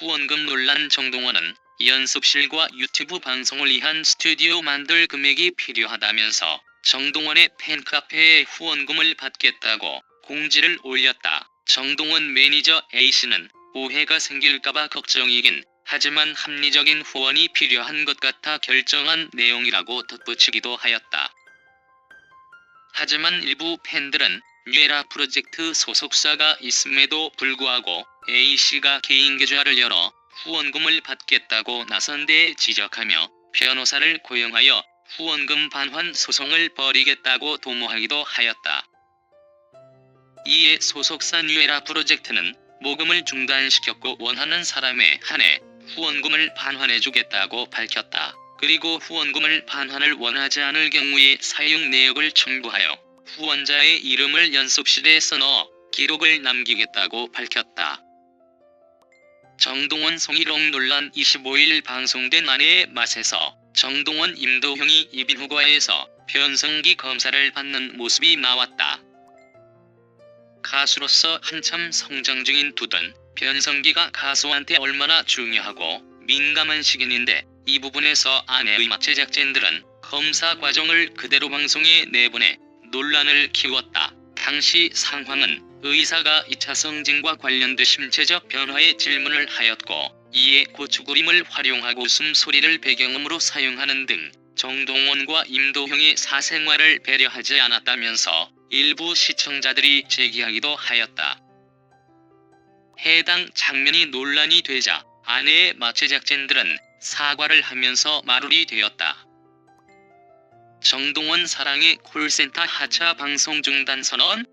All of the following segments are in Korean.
후원금 논란. 정동원은 연습실과 유튜브 방송을 위한 스튜디오 만들 금액이 필요하다면서 정동원의 팬카페에 후원금을 받겠다고 공지를 올렸다. 정동원 매니저 A씨는 오해가 생길까봐 걱정이긴 하지만 합리적인 후원이 필요한 것 같아 결정한 내용이라고 덧붙이기도 하였다. 하지만 일부 팬들은 뉴에라 프로젝트 소속사가 있음에도 불구하고 A씨가 개인 계좌를 열어 후원금을 받겠다고 나선 데 지적하며 변호사를 고용하여 후원금 반환 소송을 벌이겠다고 도모하기도 하였다. 이에 소속사 뉴에라 프로젝트는 모금을 중단시켰고 원하는 사람에 한해 후원금을 반환해주겠다고 밝혔다. 그리고 후원금을 반환을 원하지 않을 경우에 사용 내역을 첨부하여 후원자의 이름을 연습실에 써넣어 기록을 남기겠다고 밝혔다. 정동원 성희롱 논란. 25일 방송된 아내의 맛에서 정동원 임도형이 이빈후과에서 변성기 검사를 받는 모습이 나왔다. 가수로서 한참 성장 중인 두든 변성기가 가수한테 얼마나 중요하고 민감한 시기인데 이 부분에서 아내의 맛 제작진들은 검사 과정을 그대로 방송에 내보내 논란을 키웠다. 당시 상황은 의사가 2차 성징과 관련된 신체적 변화에 질문을 하였고 이에 고추그림을 활용하고 웃음소리를 배경음으로 사용하는 등 정동원과 임도형의 사생활을 배려하지 않았다면서 일부 시청자들이 제기하기도 하였다. 해당 장면이 논란이 되자 아내의 맛 제작진들은 사과를 하면서 마무리 되었다. 정동원 사랑의 콜센터 하차 방송 중단 선언.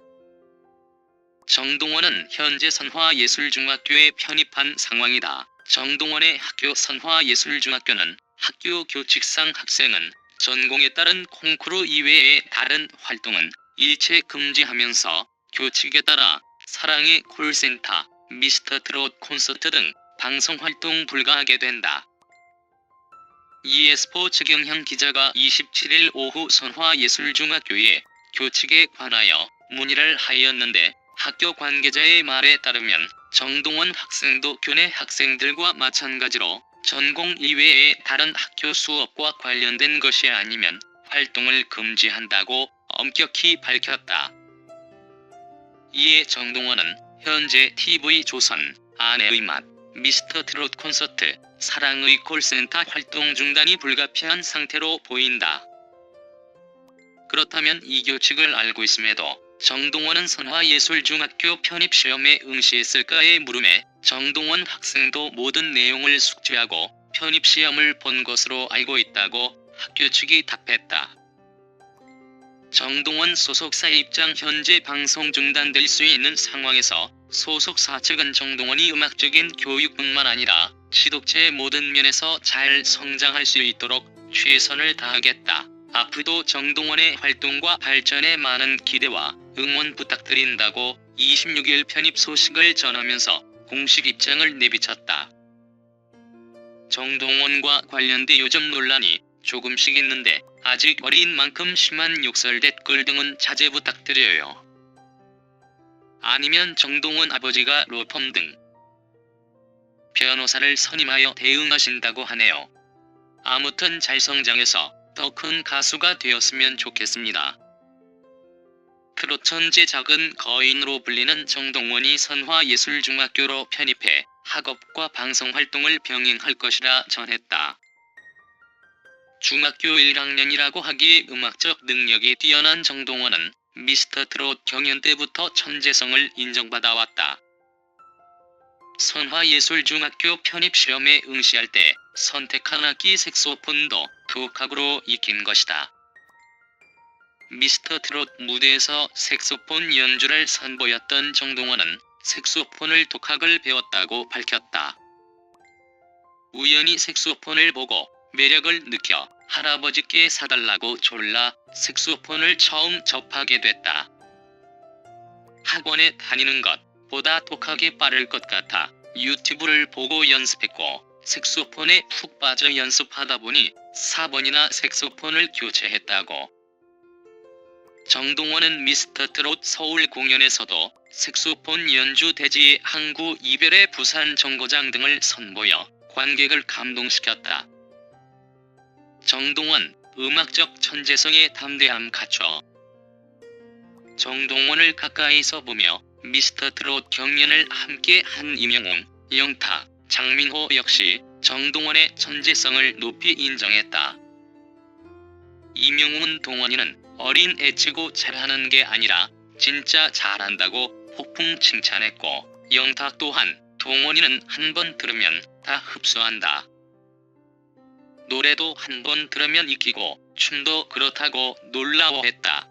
정동원은 현재 선화예술중학교에 편입한 상황이다. 정동원의 학교 선화예술중학교는 학교 교칙상 학생은 전공에 따른 콩쿠르 이외의 다른 활동은 일체 금지하면서 교칙에 따라 사랑의 콜센터, 미스터트롯 콘서트 등 방송활동 불가하게 된다. 이에 스포츠경향 기자가 27일 오후 선화예술중학교에 교칙에 관하여 문의를 하였는데 학교 관계자의 말에 따르면 정동원 학생도 교내 학생들과 마찬가지로 전공 이외의 다른 학교 수업과 관련된 것이 아니면 활동을 금지한다고 엄격히 밝혔다. 이에 정동원은 현재 TV조선, 아내의 맛, 미스터트롯 콘서트, 사랑의 콜센터 활동 중단이 불가피한 상태로 보인다. 그렇다면 이 교칙을 알고 있음에도 정동원은 선화예술중학교 편입시험에 응시했을까의 물음에 정동원 학생도 모든 내용을 숙지하고 편입시험을 본 것으로 알고 있다고 학교 측이 답했다. 정동원 소속사 입장. 현재 방송 중단될 수 있는 상황에서 소속사 측은 정동원이 음악적인 교육뿐만 아니라 지독체의 모든 면에서 잘 성장할 수 있도록 최선을 다하겠다. 앞으로도 정동원의 활동과 발전에 많은 기대와 응원 부탁드린다고 26일 편입 소식을 전하면서 공식 입장을 내비쳤다. 정동원과 관련돼 요즘 논란이 조금씩 있는데 아직 어린 만큼 심한 욕설 댓글 등은 자제 부탁드려요. 아니면 정동원 아버지가 로펌 등 변호사를 선임하여 대응하신다고 하네요. 아무튼 잘 성장해서 더 큰 가수가 되었으면 좋겠습니다. 트롯 천재 작은 거인으로 불리는 정동원이 선화예술중학교로 편입해 학업과 방송활동을 병행할 것이라 전했다. 중학교 1학년이라고 하기에 음악적 능력이 뛰어난 정동원은 미스터트롯 경연 때부터 천재성을 인정받아왔다. 선화예술중학교 편입시험에 응시할 때 선택한 악기 색소폰도 독학으로 익힌 것이다. 미스터트롯 무대에서 색소폰 연주를 선보였던 정동원은 색소폰을 독학을 배웠다고 밝혔다. 우연히 색소폰을 보고 매력을 느껴 할아버지께 사달라고 졸라 색소폰을 처음 접하게 됐다. 학원에 다니는 것보다 독학이 빠를 것 같아 유튜브를 보고 연습했고 색소폰에 푹 빠져 연습하다 보니 4번이나 색소폰을 교체했다고. 정동원은 미스터 트롯 서울 공연에서도 색소폰 연주 대지의 항구 이별의 부산 정거장 등을 선보여 관객을 감동시켰다. 정동원, 음악적 천재성에 담대함 갖춰. 정동원을 가까이서 보며 미스터 트롯 경연을 함께 한 임영웅, 영탁, 장민호 역시 정동원의 천재성을 높이 인정했다. 임영웅은 동원이는 어린 애치고 잘하는 게 아니라 진짜 잘한다고 폭풍 칭찬했고, 영탁 또한 동원이는 한 번 들으면 다 흡수한다. 노래도 한 번 들으면 익히고 춤도 그렇다고 놀라워했다.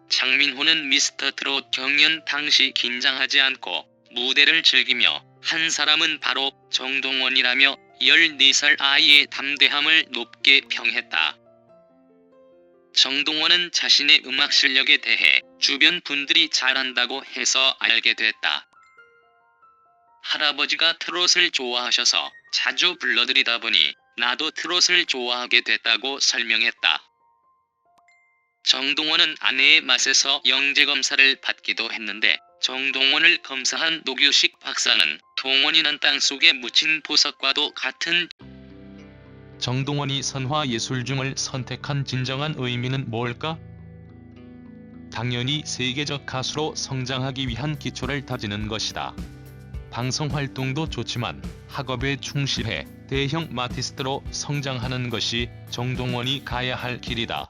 장민호는 미스터 트롯 경연 당시 긴장하지 않고 무대를 즐기며 한 사람은 바로 정동원이라며 14살 아이의 담대함을 높게 평했다. 정동원은 자신의 음악 실력에 대해 주변 분들이 잘한다고 해서 알게 됐다. 할아버지가 트롯을 좋아하셔서 자주 불러드리다 보니 나도 트롯을 좋아하게 됐다고 설명했다. 정동원은 아내의 맛에서 영재검사를 받기도 했는데, 정동원을 검사한 노규식 박사는 동원이는 땅속에 묻힌 보석과도 같은. 정동원이 선화예술중을 선택한 진정한 의미는 뭘까? 당연히 세계적 가수로 성장하기 위한 기초를 다지는 것이다. 방송활동도 좋지만 학업에 충실해 대형 아티스트로 성장하는 것이 정동원이 가야 할 길이다.